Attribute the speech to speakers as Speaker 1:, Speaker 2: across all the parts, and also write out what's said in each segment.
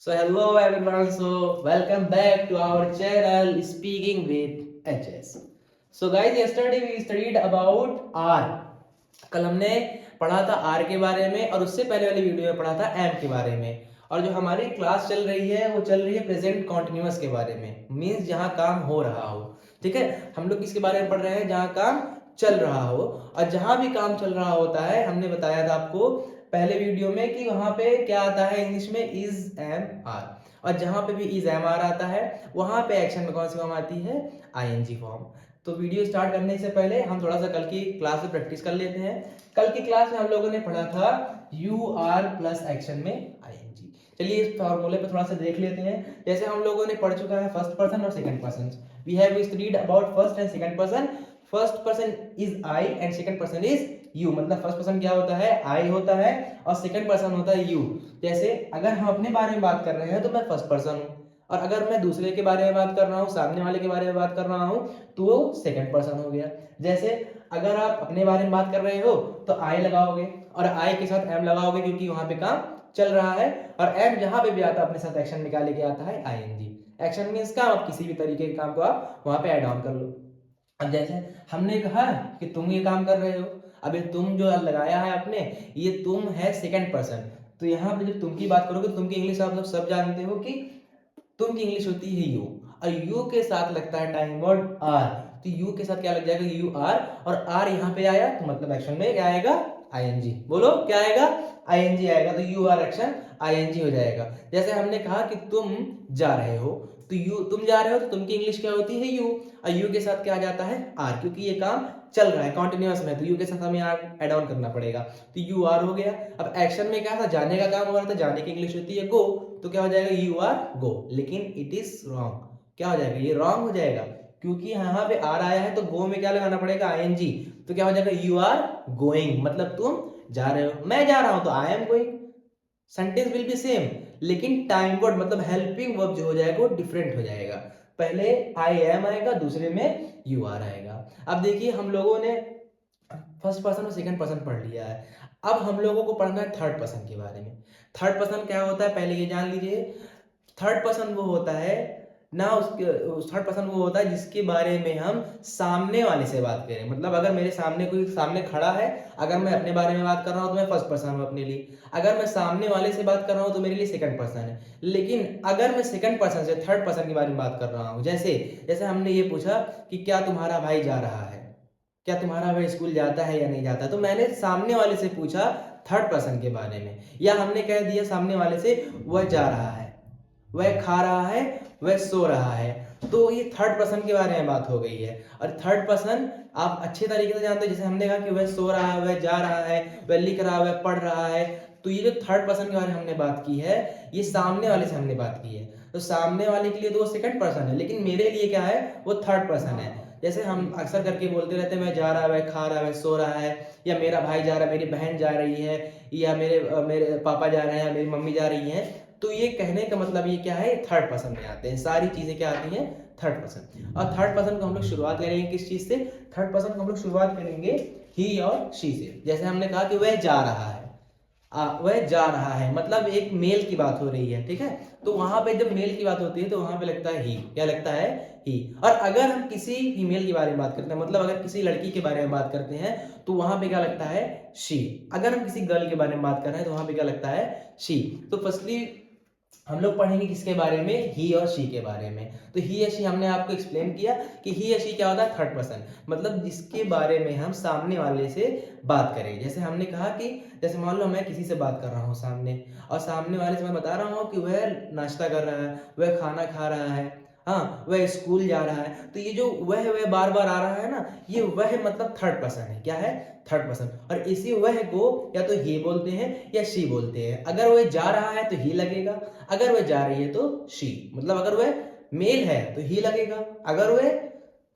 Speaker 1: So hello everyone, so welcome back to our channel Speaking with HS. So guys, yesterday we studied about R. कल हमने पढ़ा था R के बारे में और उससे पहले वाली वीडियो में पढ़ा था M के बारे में। और जो हमारी क्लास चल रही है वो चल रही है प्रेजेंट कॉन्टिन्यूअस के बारे में, मीन्स जहाँ काम हो रहा हो। ठीक है, हम लोग किसके बारे में पढ़ रहे हैं? जहाँ काम चल रहा हो। और जहाँ भी काम चल रहा होता है, हमने बताया था आपको पहले वीडियो में कि वहां पे क्या आता है इंग्लिश में, इज एम आर। और जहां पे भी इज एम आर आता है वहां पे एक्शन में कौन सी फॉर्म आती है? ING form. तो वीडियो स्टार्ट करने से पहले हम थोड़ा सा कल की क्लास में प्रैक्टिस कर लेते हैं। कल की क्लास में हम लोगों ने पढ़ा था यू आर प्लस एक्शन में आईएनजी। चलिए इस फॉर्मूले पे थोड़ा सा देख लेते हैं। जैसे हम लोगों ने पढ़ चुका है फर्स्ट पर्सन और second person. We have studied about first and second person. First person is I and second person is you. मतलब फर्स्ट पर्सन क्या होता है? आई होता है और सेकंड पर्सन होता है यू। जैसे अगर हम अपने बारे में बात कर रहे हैं तो मैं फर्स्ट पर्सन हूँ, और अगर मैं दूसरे के बारे में बात कर रहा हूँ, सामने वाले के बारे में बात कर रहा हूँ, तो वो सेकंड पर्सन हो गया। जैसे अगर आप अपने बारे में बात कर रहे हो तो आई लगाओगे और आई के साथ एम लगाओगे क्योंकि वहां पे काम चल रहा है। और एम जहां पे भी आता है अपने साथ एक्शन निकाले के आता है आईएनजी। एक्शन मींस काम, आप किसी भी तरीके के काम को आप वहां पे ऐड ऑन कर लो। अब जैसे हमने कहा कि तुम ये काम कर रहे हो, अब ये तुम जो लगाया है आपने, ये तुम है सेकंड पर्सन। तो यहाँ पे जब तुम की बात करोगे तो तुम की इंग्लिश आप लोग सब जानते हो कि तुम की इंग्लिश होती है यू, और यू के साथ लगता है टाइम वर्ड आर। तो यू के साथ क्या लग जाएगा? You are. और आर यहाँ पे आया तो मतलब एक्शन में क्या आएगा? आईएनजी। बोलो क्या आएगा? आईएनजी आएगा। तो यू आर एक्शन आईएनजी हो जाएगा। जैसे हमने कहा कि तुम जा रहे हो, तो यू, तुम जा रहे हो तो तुम की इंग्लिश क्या होती है? यू। और यू के साथ क्या आ जाता है? आर, क्योंकि ये काम चल रहा है कॉन्टिन्यूअस में, तो यू के साथ हमें आर ऐड ऑन करना पड़ेगा। तो यू आर हो गया। अब एक्शन में क्या था? जाने का काम हो रहा था, जाने की इंग्लिश होती है गो। तो क्या हो जाएगा? You are go. लेकिन इट इज रॉन्ग। क्या हो जाएगा? ये रॉन्ग हो जाएगा, क्योंकि यहाँ पे आर आया है तो गो में क्या लगाना पड़ेगा? आईएनजी। तो क्या हो जाएगा? यू आर गोइंग, मतलब तुम जा रहे हो। मैं जा रहा हूं तो I am going. Sentence will be same, लेकिन टाइम वर्ड मतलब हेल्पिंग वर्ब जो हो जाएगा वो डिफरेंट हो जाएगा। पहले आई एम आएगा, दूसरे में यू आर आएगा। अब देखिए हम लोगों ने फर्स्ट पर्सन और सेकंड पर्सन पढ़ लिया है। अब हम लोगों को पढ़ना है थर्ड पर्सन के बारे में। थर्ड पर्सन क्या होता है पहले ये जान लीजिए। थर्ड पर्सन वो होता है ना, उसके थर्ड पर्सन वो होता है जिसके बारे में हम सामने वाले से बात करें। मतलब अगर मेरे सामने कोई सामने खड़ा है, अगर मैं अपने बारे में बात कर रहा हूं तो मैं फर्स्ट पर्सन हूं अपने लिए। अगर मैं सामने वाले से बात कर रहा हूं तो मेरे लिए सेकंड पर्सन है। लेकिन अगर मैं सेकंड पर्सन से थर्ड पर्सन के बारे में बात कर रहा हूं, जैसे जैसे हमने ये पूछा कि क्या तुम्हारा भाई जा रहा है, क्या तुम्हारा भाई स्कूल जाता है या नहीं जाता, तो मैंने सामने वाले से पूछा थर्ड पर्सन के बारे में। या हमने कह दिया सामने वाले से वह जा रहा है, वह खा रहा है, वह सो रहा है, तो ये थर्ड पर्सन के बारे में बात हो गई है। और थर्ड पर्सन आप अच्छे तरीके से जानते हो। जैसे हमने कहा कि वह सो रहा है, वह जा रहा है, वह लिख रहा है, वह पढ़ रहा है। तो ये जो थर्ड पर्सन के बारे में हमने बात की है, ये सामने वाले से हमने बात की है। तो सामने वाले के लिए तो वो सेकंड पर्सन है, लेकिन मेरे लिए क्या है? वो थर्ड पर्सन है। जैसे हम अक्सर करके बोलते रहते हैं, मैं जा रहा है, वह खा रहा है, वह सो रहा है, या मेरा भाई जा रहा है, मेरी बहन जा रही है, या मेरे मेरे पापा जा रहे हैं, या मेरी मम्मी जा रही है। तो ये कहने का मतलब ये क्या है? थर्ड पर्सन में आते हैं। सारी चीजें क्या आती हैं? Third person. और थर्ड पर्सन को हम लोग शुरुआत करेंगे किस चीज से? थर्ड पर्सन को हम लोग शुरुआत करेंगे ही और शी से। जैसे हमने कहा कि वह जा रहा है, वह जा रहा है मतलब एक मेल की बात हो रही है। ठीक है, तो वहां पे जब मेल की बात होती है तो वहां पे लगता है ही। क्या लगता है? ही। और अगर हम किसी फीमेल के बारे में बात करते हैं, मतलब अगर किसी लड़की के बारे में बात करते हैं, तो वहां पे क्या लगता है? शी। अगर हम किसी गर्ल के बारे में बात कर रहे हैं तो वहां पे क्या लगता है? शी। तो फर्स्टली हम लोग पढ़ेंगे किसके बारे में? ही और शी के बारे में। तो ही या शी हमने आपको एक्सप्लेन किया कि ही या शी क्या होता है? थर्ड पर्सन, मतलब जिसके बारे में हम सामने वाले से बात करें। जैसे हमने कहा कि जैसे मान लो मैं किसी से बात कर रहा हूँ सामने, और सामने वाले से मैं बता रहा हूँ कि वह नाश्ता कर रहा है, वह खाना खा रहा है, हाँ वह स्कूल जा रहा है। तो ये जो वह बार बार आ रहा है ना, ये वह मतलब थर्ड पर्सन है। क्या है? Third person. और इसी वह को या तो ही बोलते हैं या शी बोलते हैं। अगर वह जा रहा है तो ही लगेगा, अगर वह जा रही है तो शी। मतलब अगर वह मेल है तो ही लगेगा, अगर वह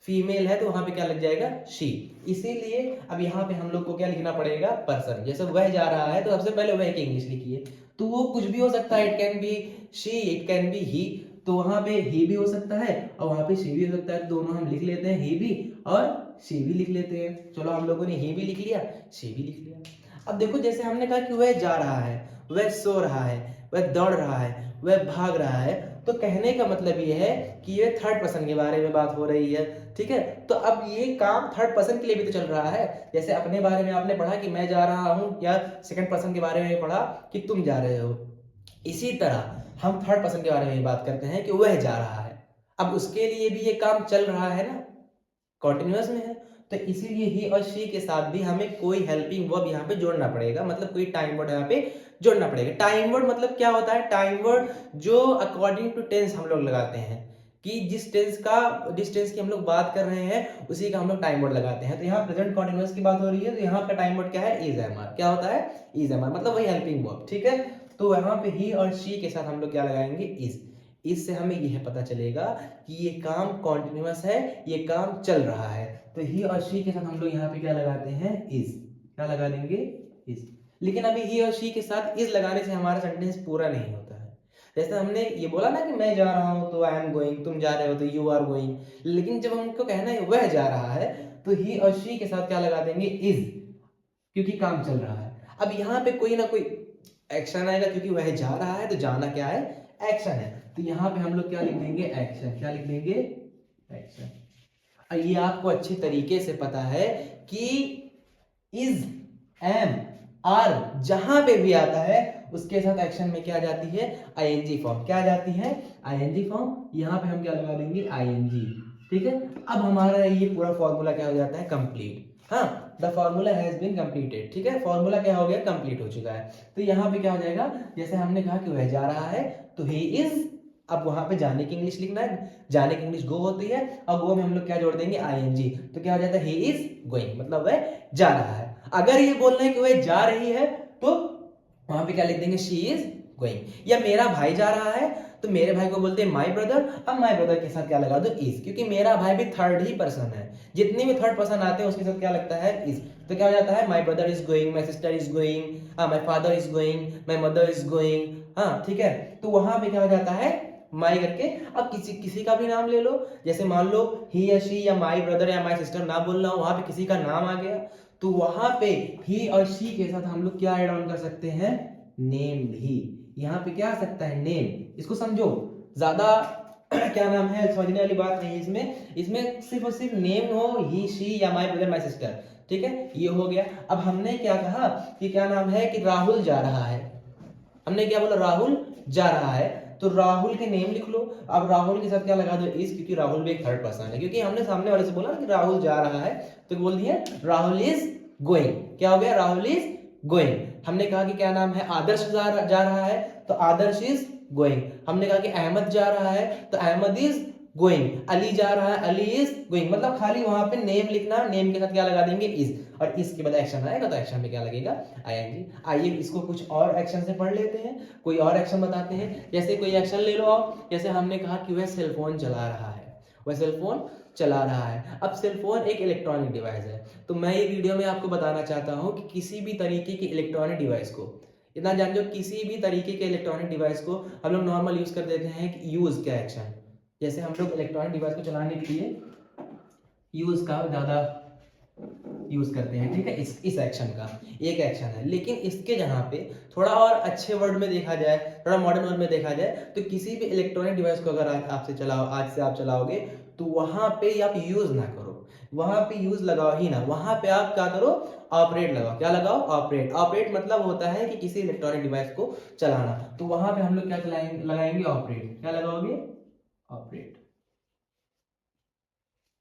Speaker 1: फीमेल है तो वहां पे क्या लग जाएगा? शी। इसीलिए अब यहाँ पे हम लोग को क्या लिखना पड़ेगा? पर्सन। जैसे वह जा रहा है तो सबसे पहले वह की इंग्लिश लिखिए। तो वो कुछ भी हो सकता है, it can be she, it can be he. तो वहां पे ही भी हो सकता है और वहां पे शी भी हो सकता है। तो दोनों हम लिख लेते हैं, ही भी और शी भी लिख लेते हैं। चलो हम लोगों ने ही भी लिख लिया, शी भी लिख लिया। अब देखो जैसे हमने कहा कि वह जा रहा है, वह सो रहा है, वह दौड़ रहा है, वह भाग रहा है। तो कहने का मतलब ये है कि ये थर्ड पर्सन के बारे में बात हो रही है, ठीक है। तो अब ये काम थर्ड पर्सन के लिए भी तो चल रहा है। जैसे अपने बारे में आपने पढ़ा कि मैं जा रहा हूं, या सेकंड पर्सन के बारे में पढ़ा कि तुम जा रहे हो। इसी तरह हम थर्ड पर्सन के बारे में बात करते हैं कि वह जा रहा है। अब उसके लिए भी ये काम चल रहा है ना, कॉन्टिन्यूअस में है। तो इसीलिए ही और शी के साथ भी हमें कोई हेल्पिंग वर्ब यहाँ पे जोड़ना पड़ेगा, मतलब कोई टाइम वर्ड यहाँ पे जोड़ना पड़ेगा। टाइम वर्ड मतलब क्या होता है? टाइम वर्ड जो अकॉर्डिंग टू टेंस हम लोग लगाते हैं, कि जिस टेंस की हम लोग बात कर रहे हैं उसी का हम लोग टाइम वर्ड लगाते हैं। तो यहाँ प्रेजेंट कॉन्टिन्यूअस की बात हो रही है, तो यहाँ का टाइम वर्ड क्या है? Is am are. क्या होता है? इज एम आर, मतलब वही हेल्पिंग वर्ब, ठीक है। तो यहाँ पे ही और शी के साथ हम लोग क्या लगाएंगे? इज। इससे हमें यह पता चलेगा कि ये काम कॉन्टिन्यूअस है, ये काम चल रहा है। तो ही और शी के साथ हम लोग यहाँ पे क्या लगाते हैं? इज। क्या लगा देंगे? इज। लेकिन अभी ही और शी के साथ इज लगाने से हमारा सेंटेंस पूरा नहीं होता है। जैसे हमने ये बोला ना कि मैं जा रहा हूं तो आई एम गोइंग, तुम जा रहे हो तो यू आर गोइंग। लेकिन जब हमको कहना है वह जा रहा है, तो ही और शी के साथ क्या लगा देंगे? इज, क्योंकि काम चल रहा है। अब यहाँ पे कोई ना कोई एक्शन आएगा, क्योंकि वह जा रहा है तो जाना क्या है? एक्शन है। तो यहाँ पे हम लोग क्या लिख देंगे? एक्शन। क्या लिख देंगे? एक्शन। और ये आपको अच्छी तरीके से पता है कि इज, एम, आर जहां पे भी आता है उसके साथ एक्शन में क्या जाती है? ING form. क्या जाती है? ING form. यहाँ पे हम क्या लगा देंगे? आईएनजी, ठीक है। अब हमारा ये पूरा फॉर्मूला क्या हो जाता है? कंप्लीट। हाँ, the formula has been completed, ठीक है। फॉर्मूला क्या हो गया? कंप्लीट हो चुका है। तो यहाँ पे क्या हो जाएगा? जैसे हमने कहा कि वह जा रहा है तो ही इज। अब वहां पे जाने की इंग्लिश लिखना है, जाने की इंग्लिश गो होती है, और गो में हम लोग क्या जोड़ देंगे? आईएनजी। तो क्या हो जाता है? ही इज गोइंग, मतलब वह जा रहा है। अगर ये बोलना है कि वह जा रही है तो वहां पे क्या लिख देंगे? She is going. या मेरा भाई जा रहा है तो मेरे भाई को बोलते हैं माय ब्रदर। अब माय ब्रदर के साथ क्या लगा दो? इज, क्योंकि मेरा भाई भी थर्ड ही पर्सन है। जितने भी थर्ड पर्सन आते हैं उसके साथ क्या लगता है? इज। तो क्या हो जाता है? My brother is going, my sister is going, my father is going, my mother is going. हाँ, ठीक है। तो वहां पे क्या हो जाता है? माई करके। अब किसी किसी का भी नाम ले लो, जैसे मान लो ही या शी या माई ब्रदर या माई सिस्टर ना बोलना हो, वहां पे किसी का नाम आ गया, तो वहां पे ही और शी के साथ हम लोग क्या ऐड ऑन कर सकते हैं? नेम भी। यहाँ पे क्या आ सकता है? नेम। इसको समझो, ज्यादा क्या नाम है समझने वाली बात नहीं है इसमें। इसमें सिर्फ और सिर्फ नेम हो, ही शी या माई ब्रदर माई सिस्टर, ठीक है। ये हो गया। अब हमने क्या कहा कि क्या नाम है कि राहुल जा रहा है। हमने क्या बोला? राहुल जा रहा है, तो राहुल के नेम लिख लो। अब राहुल के साथ क्या लगा दो? इज, क्योंकि राहुल भी एक थर्ड पर्सन है। क्योंकि हमने सामने वाले से बोला कि राहुल जा रहा है, तो बोल दिया राहुल इज गोइंग। क्या हो गया? Rahul is going. हमने कहा कि क्या नाम है? आदर्श जा रहा है, तो आदर्श इज गोइंग। हमने कहा कि अहमद जा रहा है, तो अहमद इज गोइंग। अली जा रहा है, अली इज गोइंग। मतलब खाली वहां पे नेम लिखना, नेम के साथ क्या लगा देंगे? इज, और इसके बाद एक्शन आएगा तो एक्शन में क्या लगेगा? आईएनजी। आइए इसको कुछ और एक्शन से पढ़ लेते हैं, कोई और एक्शन बताते हैं। जैसे कोई एक्शन ले लो आप, जैसे हमने कहा कि वह सेलफोन चला रहा है, वह सेलफोन चला रहा है। अब सेलफोन एक इलेक्ट्रॉनिक डिवाइस है, तो मैं ये वीडियो में आपको बताना चाहता हूँ कि किसी भी तरीके की इलेक्ट्रॉनिक डिवाइस को, इतना जान लो, किसी भी तरीके के इलेक्ट्रॉनिक डिवाइस को हम लोग नॉर्मल यूज कर देते हैं कि यूज क्या एक्शन। जैसे हम लोग इलेक्ट्रॉनिक डिवाइस को चलाने के लिए यूज का ज्यादा यूज करते हैं, ठीक है। इस एक्शन का एक एक्शन है। लेकिन इसके जहाँ पे थोड़ा और अच्छे वर्ड में देखा जाए, थोड़ा मॉडर्न वर्ड में देखा जाए, तो किसी भी इलेक्ट्रॉनिक डिवाइस को अगर आज से आप चलाओगे, तो वहां पे आप यूज ना करो, वहां पे यूज लगाओ ही ना, वहां पे आप क्या करो? ऑपरेट लगाओ। क्या लगाओ? ऑपरेट। ऑपरेट मतलब होता है कि किसी इलेक्ट्रॉनिक डिवाइस को चलाना। तो वहां पे हम लोग क्या लगाएंगे? ऑपरेट। क्या लगाओगे? ऑपरेट,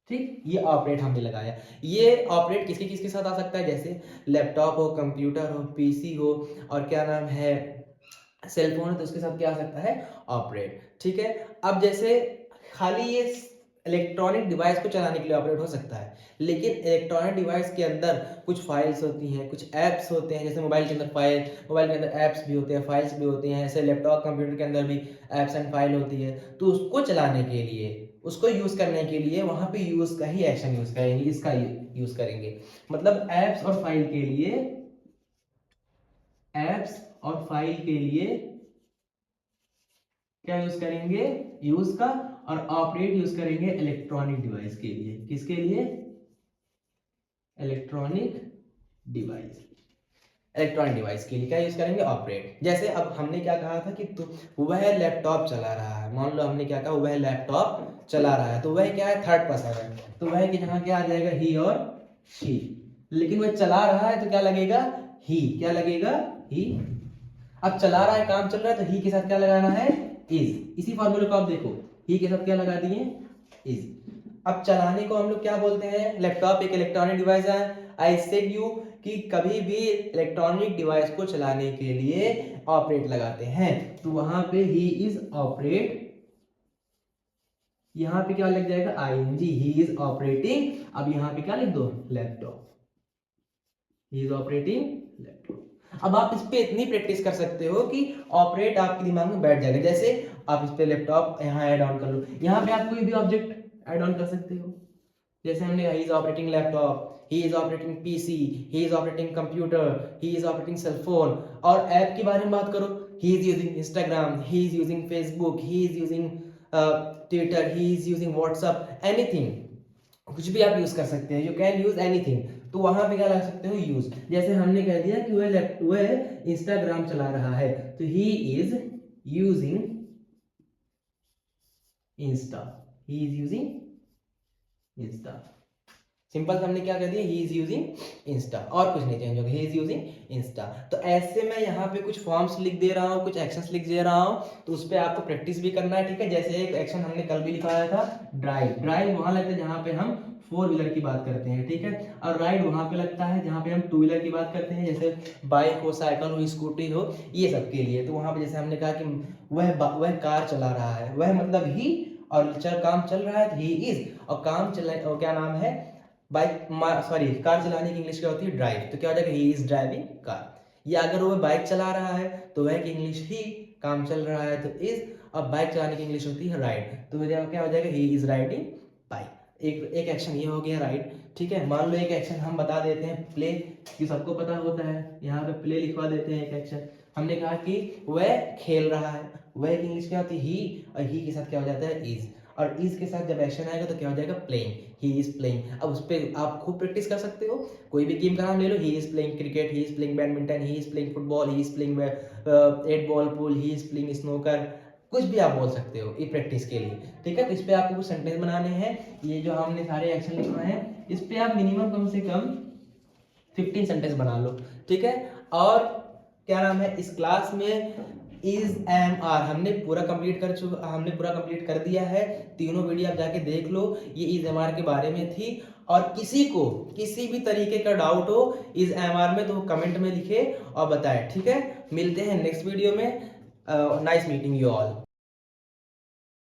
Speaker 1: ठीक। ये ऑपरेट हमने लगाया। ये ऑपरेट किसके किसके साथ आ सकता है? जैसे लैपटॉप हो, कंप्यूटर हो, पीसी हो, और क्या नाम है, सेलफोन है, तो उसके साथ क्या आ सकता है? ऑपरेट, ठीक है। अब जैसे खाली ये इलेक्ट्रॉनिक डिवाइस को चलाने के लिए ऑपरेट हो सकता है, लेकिन इलेक्ट्रॉनिक डिवाइस के अंदर कुछ फाइल्स होती हैं, कुछ ऐप्स होते हैं। जैसे मोबाइल के अंदर मोबाइल के अंदर ऐप्स भी होते हैं, फाइल्स भी होती हैं। ऐसे लैपटॉप कंप्यूटर के अंदर भी ऐप्स एंड फाइल होती है। तो उसको चलाने के लिए, उसको यूज करने के लिए वहां पे यूज का ही एक्शन यूज करेंगे, इसका यूज करेंगे। मतलब ऐप्स और फाइल के लिए, ऐप्स और फाइल के लिए क्या यूज करेंगे? यूज का। और ऑपरेट यूज करेंगे इलेक्ट्रॉनिक डिवाइस के लिए। किसके लिए? Electronic device. इलेक्ट्रॉनिक डिवाइस के लिए क्या यूज करेंगे, ऑपरेट। जैसे अब हमने क्या कहा था कि वह लैपटॉप चला रहा है, मान लो हमने क्या कहा, वह लैपटॉप चला रहा है, तो वह क्या है, थर्ड पर्सन है, तो वह कि यहाँ क्या आ जाएगा, ही और शी। लेकिन वह चला रहा है तो क्या लगेगा, ही, क्या लगेगा, ही। अब चला रहा है, काम चल रहा है, तो ही के साथ क्या लगाना है, इज। इसी फॉर्मूले को आप देखो, ही के साथ क्या लगा दिए, इज। अब चलाने को हम लोग क्या बोलते हैं, लैपटॉप एक इलेक्ट्रॉनिक डिवाइस है। आई सेड यू कि कभी भी इलेक्ट्रॉनिक डिवाइस को चलाने के लिए ऑपरेट लगाते हैं, तो वहां पे ही इज ऑपरेट, यहां पे क्या लग जाएगा, आईएनजी, ही इज ऑपरेटिंग। अब यहां पे क्या लिख दो, laptop, he is operating laptop. अब आप इस पे इतनी प्रैक्टिस कर सकते हो कि ऑपरेट आपके दिमाग में बैठ जाएगा। जैसे आप इस पे लैपटॉप यहाँ ऐड ऑन कर लो, यहाँ पे आप कोई भी ऑब्जेक्ट ऐड ऑन कर सकते हो। जैसे हमने he is operating laptop, he is operating PC, he is operating computer, he is operating cell phone. और ऐप के बारे में बात करो, he is using Instagram, he is using Facebook, he is using Twitter, he is using WhatsApp, anything, कुछ भी आप use कर सकते हैं, यू कैन यूज एनीथिंग। तो वहां पे क्या लगा सकते हो, यूज। जैसे हमने कह दिया कि वह इंस्टाग्राम चला रहा है, तो ही is using Insta, he is using Insta. Simple हमने क्या कह दिया, ही इज यूजिंग इंस्टा, और कुछ नहीं चेंज होगा, ही इज यूजिंग इंस्टा। तो ऐसे मैं यहाँ पे कुछ फॉर्म्स लिख दे रहा हूँ, कुछ एक्शंस लिख दे रहा हूँ, तो उस पर आपको प्रैक्टिस भी करना है, ठीक है। जैसे एक एक्शन हमने कल भी लिखाया था, ड्राइव। ड्राइव वहां लगता है जहाँ पे हम फोर व्हीलर की बात करते हैं, ठीक है। और राइड वहां पे लगता है जहाँ पे हम टू व्हीलर की बात करते हैं, जैसे बाइक हो, साइकिल हो, स्कूटी हो, ये सब के लिए। तो वहां पे जैसे हमने कहा कि वह कार चला रहा है, वह मतलब ही, और काम चल रहा है तो ही इज, और काम चला, और क्या नाम है, बाइक, सॉरी, कार चलाने की इंग्लिश क्या होती है, ड्राइव। तो क्या हो जाएगा, ही इज ड्राइविंग कार। या अगर वो बाइक चला रहा है तो वह की इंग्लिश ही, काम चल रहा है तो इज, और बाइक चलाने की इंग्लिश होती है राइड, तो क्या हो जाएगा, ही इज राइडिंग बाइक। एक एक्शन ये हो गया राइड, ठीक है। मान लो एक एक्शन हम बता देते हैं, प्ले, कि सबको पता होता है, यहाँ पे प्ले लिखवा देते हैं एक एक्शन। हमने कहा कि वह खेल रहा है, वह की इंग्लिश क्या होती है, ही, और ही के साथ क्या हो जाता है, इज, और इज के साथ जब एक्शन आएगा तो क्या हो जाएगा, प्लेइंग, ही इज प्लेइंग। अब उस पर आप खूब प्रैक्टिस कर सकते हो, कोई भी गेम का नाम ले लो, he is playing cricket, he is playing badminton, he is playing football, he is playing 8 ball pool, he is playing snooker, कुछ भी आप बोल सकते हो ये प्रैक्टिस के लिए, ठीक है। तो इस पे आपको कुछ सेंटेंस बनाने हैं, ये जो हमने सारे एक्शन लिखवाए हैं, इस पे आप मिनिमम कम से कम 15 सेंटेंस बना लो, ठीक है। और क्या नाम है, इस क्लास में इज एम आर हमने पूरा कंप्लीट कर दिया है। तीनों वीडियो आप जाके देख लो, ये इज एम आर के बारे में थी। और किसी को किसी भी तरीके का डाउट हो इज एम आर में, तो वो कमेंट में लिखे और बताए, ठीक है। मिलते हैं नेक्स्ट वीडियो में। Nice meeting you all.